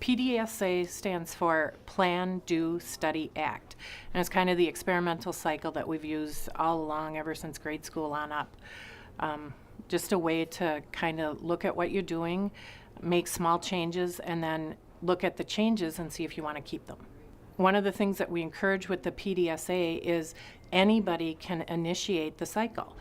PDSA stands for Plan, Do, Study, Act. And it's kind of the experimental cycle that we've used all along ever since grade school on up. Just a way to kind of look at what you're doing, make small changes, and then look at the changes and see if you want to keep them. One of the things that we encourage with the PDSA is anybody can initiate the cycle.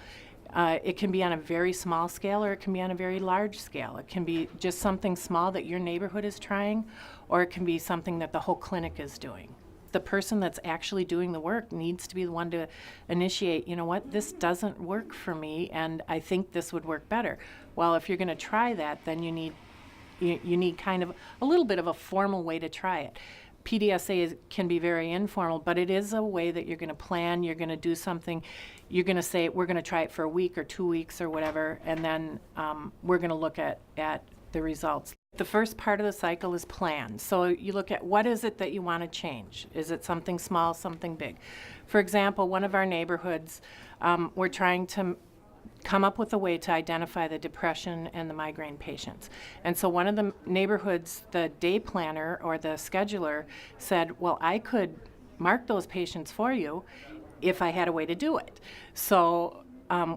It can be on a very small scale or it can be on a very large scale. It can be just something small that your neighborhood is trying, or it can be something that the whole clinic is doing. The person that's actually doing the work needs to be the one to initiate, you know what, this doesn't work for me and I think this would work better. Well, if you're going to try that, then you need kind of a little bit of a formal way to try it. PDSA can be very informal, but it is a way that you're going to plan, you're going to do something, you're going to say, we're going to try it for a week or 2 weeks or whatever, and then we're going to look at the results. The first part of the cycle is plan. So you look at what is it that you want to change. Is it something small, something big? For example, one of our neighborhoods, we're trying to come up with a way to identify the depression and the migraine patients. And so one of the neighborhoods, the day planner or the scheduler said, well, I could mark those patients for you if I had a way to do it. So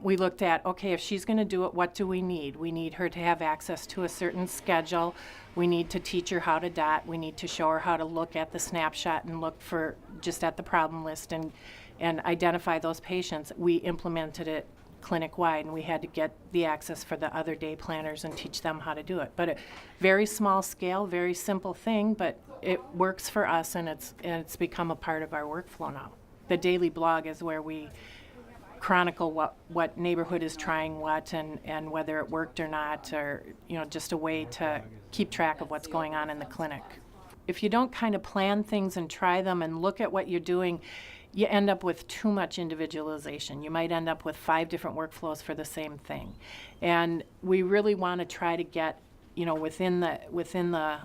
we looked at, okay, if she's going to do it, what do we need? We need her to have access to a certain schedule. We need to teach her how to dot. We need to show her how to look at the snapshot and look for just at the problem list and identify those patients. We implemented it clinic-wide, and we had to get the access for the other day planners and teach them how to do it. But a very small scale, very simple thing, but it works for us, and it's become a part of our workflow now. The daily blog is where we chronicle what neighborhood is trying what and whether it worked or not, or just a way to keep track of what's going on in the clinic. If you don't kind of plan things and try them and look at what you're doing, you end up with too much individualization. You might end up with 5 different workflows for the same thing. And we really want to try to get, within the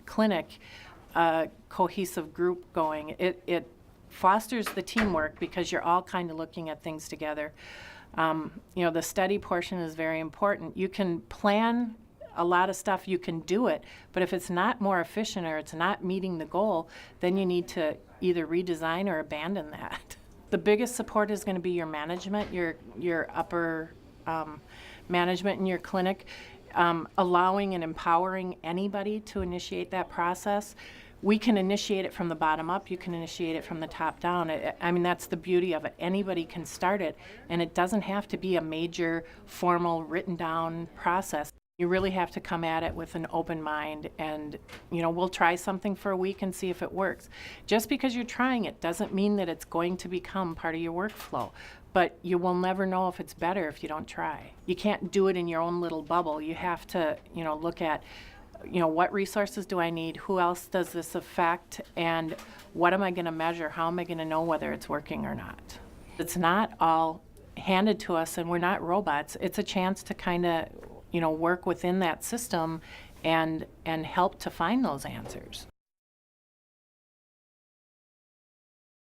clinic, a cohesive group going. It fosters the teamwork because you're all kind of looking at things together. The study portion is very important. You can plan a lot of stuff, you can do it, but if it's not more efficient or it's not meeting the goal, then you need to either redesign or abandon that. The biggest support is going to be your management, your upper management in your clinic, allowing and empowering anybody to initiate that process. We can initiate it from the bottom up, you can initiate it from the top down. I mean, that's the beauty of it. Anybody can start it, and it doesn't have to be a major, formal, written down process. You really have to come at it with an open mind, and we'll try something for a week and see if it works. Just because you're trying it doesn't mean that it's going to become part of your workflow, but you will never know if it's better if you don't try. You can't do it in your own little bubble. You have to look at what resources do I need, who else does this affect, and what am I going to measure, how am I going to know whether it's working or not. It's not all handed to us, and we're not robots. It's a chance to kind of work within that system and help to find those answers.